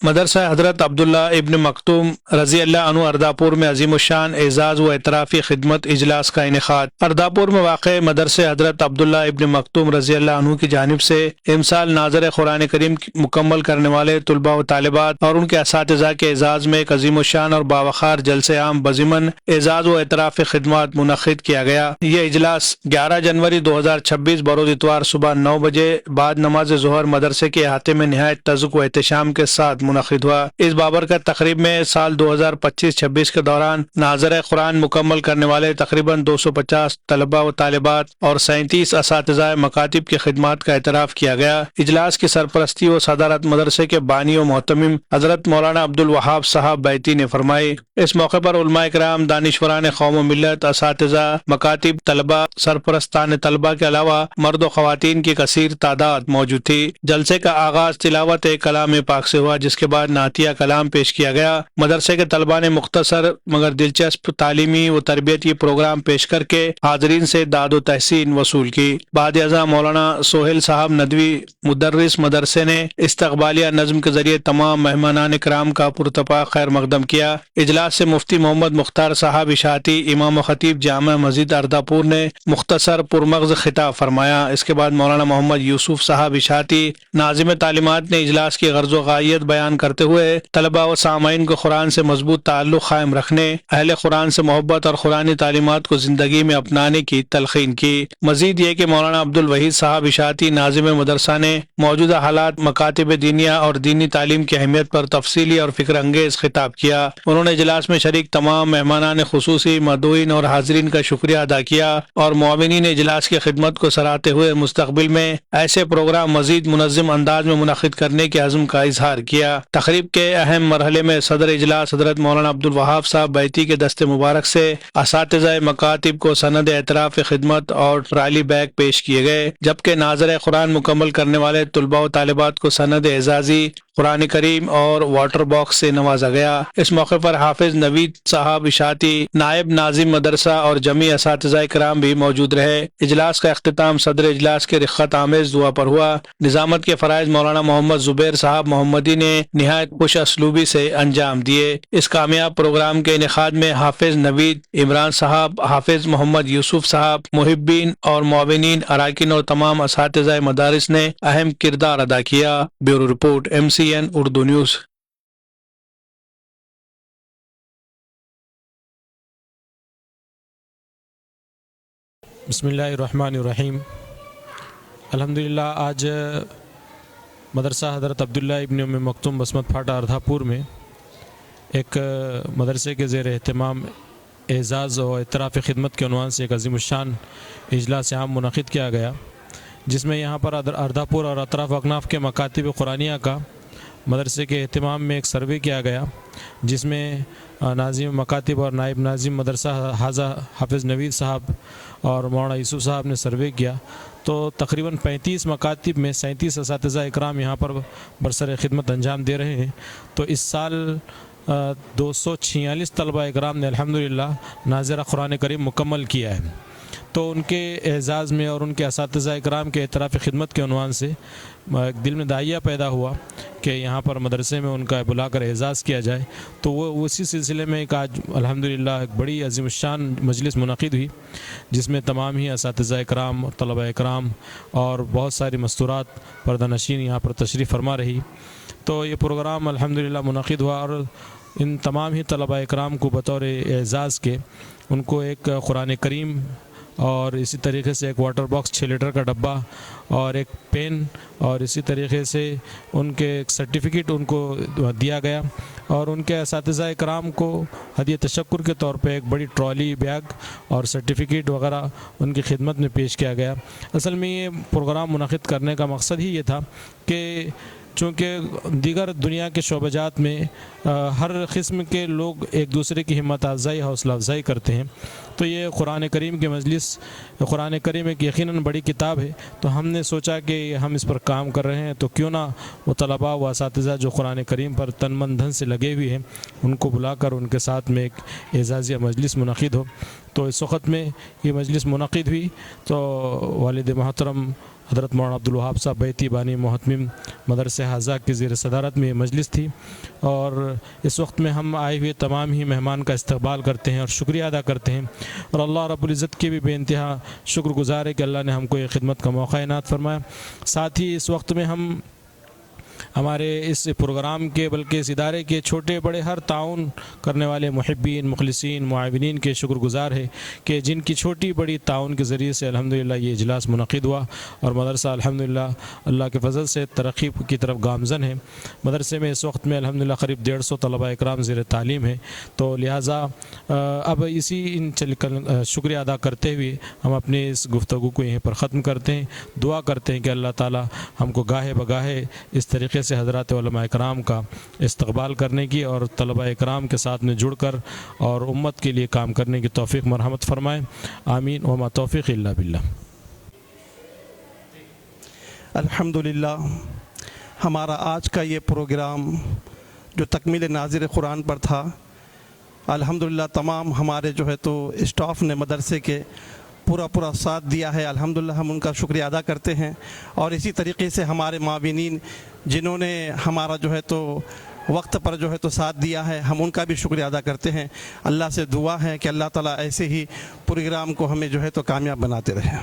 مدرسہ حضرت عبداللہ ابن مکتوم رضی اللہ عنہ ارداپور میں عظیم الشان اعزاز و اعترافی خدمت اجلاس کا انعقاد۔ ارداپور میں واقع مدرسہ حضرت عبداللہ ابن مکتوم رضی اللہ عنہ کی جانب سے امسال ناظر قرآن کریم مکمل کرنے والے طلباء و طالبات اور ان کے اساتذہ کے اعزاز میں ایک عظیم الشان اور باوقار جلسہ عام بضمن اعزاز و اعترافی خدمات منعقد کیا گیا۔ یہ اجلاس 11 جنوری 2026 بروز اتوار صبح 9 بجے بعد نماز ظہر مدرسے کے احاطے میں نہایت تزک و احتشام کے ساتھ منعقد ہوا۔ اس بابرکت تقریب میں سال 2025-26 کے دوران ناظر قرآن مکمل کرنے والے تقریباً 250 طلباء و طالبات اور 37 اساتذہ مکاتب کی خدمات کا اعتراف کیا گیا۔ اجلاس کی سرپرستی و صدارت مدرسے کے بانی و محتمم حضرت مولانا عبدالوہاب صاحب بیتی نے فرمائی۔ اس موقع پر علماء کرام، دانشوران قوم و ملت، اساتذہ مکاتب، طلباء، سرپرستان طلباء کے علاوہ مرد و خواتین کی کثیر تعداد موجود تھی۔ جلسے کا آغاز تلاوت کلام پاک سے ہوا، جس کے بعد نعتیہ کلام پیش کیا گیا۔ مدرسے کے طلباء نے مختصر مگر دلچسپ تعلیمی و تربیتی پروگرام پیش کر کے حاضرین سے داد و تحسین وصول کی۔ بعد ازاں مولانا سہیل صاحب ندوی مدرس مدرسے نے استقبالیہ نظم کے ذریعے تمام مہمانان کرام کا پرتپاک خیر مقدم کیا۔ اجلاس سے مفتی محمد مختار صاحب اشاعتی امام و خطیب جامع مسجد ارداپور نے مختصر پرمغز خطاب فرمایا۔ اس کے بعد مولانا محمد یوسف صاحب اشاعتی ناظم تعلیمات نے اجلاس کی غرض و غایت بیان کرتے ہوئے طلباء و سامعین کو قرآن سے مضبوط تعلق قائم رکھنے، اہل قرآن سے محبت اور قرآنی تعلیمات کو زندگی میں اپنانے کی تلقین کی۔ مزید یہ کہ مولانا عبدالوحید صاحب اشاعتی ناظم مدرسہ نے موجودہ حالات، مکاتب دینیہ اور دینی تعلیم کی اہمیت پر تفصیلی اور فکر انگیز خطاب کیا۔ انہوں نے اجلاس میں شریک تمام مہمانان خصوصی، مدعوین اور حاضرین کا شکریہ ادا کیا اور معاونین اجلاس کی خدمت کو سراہتے ہوئے مستقبل میں ایسے پروگرام مزید منظم انداز میں منعقد کرنے کے عزم کا اظہار کیا۔ تقریب کے اہم مرحلے میں صدر اجلاس حضرت مولانا عبدالوہاب صاحب بیتی کے دست مبارک سے اساتذہ مکاتب کو سند اعتراف خدمت اور ٹرالی بیگ پیش کیے گئے، جبکہ ناظر قرآن مکمل کرنے والے طلباء و طالبات کو سند اعزازی قرآن کریم اور واٹر باکس سے نوازا گیا۔ اس موقع پر حافظ نوید صاحب اشاعتی، نائب ناظم مدرسہ اور جمیع اساتذہ کرام بھی موجود رہے۔ اجلاس کا اختتام صدر اجلاس کے رخت آمیز دعا پر ہوا۔ نظامت کے فرائض مولانا محمد زبیر صاحب محمدی نے نہایت خوش اسلوبی سے انجام دیے۔ اس کامیاب پروگرام کے انعقاد میں حافظ نوید، عمران صاحب، حافظ محمد یوسف صاحب، محبین اور معاونین، اراکین اور تمام اساتذہ مدارس نے اہم کردار ادا کیا۔ Bureau report MCN Urdu news. بسم اللہ الرحمن الرحیم۔ الحمدللہ آج مدرسہ حضرت عبداللہ ابن ام مکتوم بسمت پھاٹا ارداپور میں ایک مدرسے کے زیر اہتمام اعزاز و اعتراف خدمت کے عنوان سے ایک عظیم الشان اجلاس عام منعقد کیا گیا، جس میں یہاں پر ارداپور اور اطراف اکناف کے مکاتب قرآنیہ کا مدرسے کے اہتمام میں ایک سروے کیا گیا، جس میں ناظم مکاتب اور نائب ناظم مدرسہ حافظ نوید صاحب اور مولانا یوسف صاحب نے سروے کیا، تو تقریباً 35 مکاتب میں 37 اساتذہ اکرام یہاں پر برسر خدمت انجام دے رہے ہیں۔ تو اس سال 246 طلبہ اکرام نے الحمدللہ ناظرہ قرآن کریم مکمل کیا ہے۔ تو ان کے اعزاز میں اور ان کے اساتذہ اکرام کے اعتراف خدمت کے عنوان سے دل میں داعیہ پیدا ہوا کہ یہاں پر مدرسے میں ان کا بلا کر اعزاز کیا جائے۔ تو وہ اسی سلسلے میں ایک آج الحمدللہ ایک بڑی عظیم الشان مجلس منعقد ہوئی، جس میں تمام ہی اساتذہ اکرام، طلبہ اکرام اور بہت ساری مستورات پردہ نشین یہاں پر تشریف فرما رہی۔ تو یہ پروگرام الحمدللہ منعقد ہوا اور ان تمام ہی طلبہ اکرام کو بطور اعزاز کے ان کو ایک قرآن کریم اور اسی طریقے سے ایک واٹر باکس 6 لیٹر کا ڈبہ اور ایک پین اور اسی طریقے سے ان کے ایک سرٹیفکیٹ ان کو دیا گیا، اور ان کے اساتذہ اکرام کو ہدیہ تشکر کے طور پہ ایک بڑی ٹرالی بیگ اور سرٹیفکیٹ وغیرہ ان کی خدمت میں پیش کیا گیا۔ اصل میں یہ پروگرام منعقد کرنے کا مقصد ہی یہ تھا کہ چونکہ دیگر دنیا کے شعبہ جات میں ہر قسم کے لوگ ایک دوسرے کی ہمت افزائی، حوصلہ افزائی کرتے ہیں، تو یہ قرآن کریم کی مجلس، قرآن کریم ایک یقیناً بڑی کتاب ہے، تو ہم نے سوچا کہ ہم اس پر کام کر رہے ہیں تو کیوں نہ وہ طلباء و اساتذہ جو قرآن کریم پر تن من دھن سے لگے ہوئے ہیں ان کو بلا کر ان کے ساتھ میں ایک اعزازیہ مجلس منعقد ہو۔ تو اس وقت میں یہ مجلس منعقد ہوئی تو والد محترم حضرت مولانا عبد الوہاب صاحب بیتی بانی محتمم مدرسہ حاضہ کی زیر صدارت میں یہ مجلس تھی، اور اس وقت میں ہم آئے ہوئے تمام ہی مہمان کا استقبال کرتے ہیں اور شکریہ ادا کرتے ہیں، اور اللہ رب العزت کے بھی بے انتہا شکر گزار ہے کہ اللہ نے ہم کو یہ خدمت کا موقع عنایت فرمایا۔ ساتھ ہی اس وقت میں ہم ہمارے اس پروگرام کے بلکہ اس ادارے کے چھوٹے بڑے ہر تعاون کرنے والے محبین، مخلصین، معاونین کے شکر گزار ہے کہ جن کی چھوٹی بڑی تعاون کے ذریعے سے الحمدللہ یہ اجلاس منعقد ہوا، اور مدرسہ الحمدللہ اللہ کے فضل سے ترقی کی طرف گامزن ہے۔ مدرسے میں اس وقت میں الحمدللہ قریب 150 طلبہ اکرام زیر تعلیم ہے، تو لہٰذا اب شکریہ ادا کرتے ہوئے ہم اپنے اس گفتگو کو یہیں پر ختم کرتے ہیں۔ دعا کرتے ہیں کہ اللہ تعالی ہم کو گاہے بگاہے اس طریقے سے حضرات علماء اکرام کا استقبال کرنے کی اور طلباء اکرام کے ساتھ میں جڑ کر اور امت کے لیے کام کرنے کی توفیق مرحمت فرمائے، آمین، وما توفیق الا باللہ۔ الحمدللہ ہمارا آج کا یہ پروگرام جو تکمیل ناظر قرآن پر تھا، الحمدللہ تمام ہمارے جو ہے تو اسٹاف نے مدرسے کے پورا ساتھ دیا ہے، الحمدللہ ہم ان کا شکریہ ادا کرتے ہیں، اور اسی طریقے سے ہمارے معاونین جنہوں نے ہمارا جو ہے تو وقت پر جو ہے تو ساتھ دیا ہے، ہم ان کا بھی شکریہ ادا کرتے ہیں۔ اللہ سے دعا ہے کہ اللہ تعالیٰ ایسے ہی پروگرام کو ہمیں جو ہے تو کامیاب بناتے رہے۔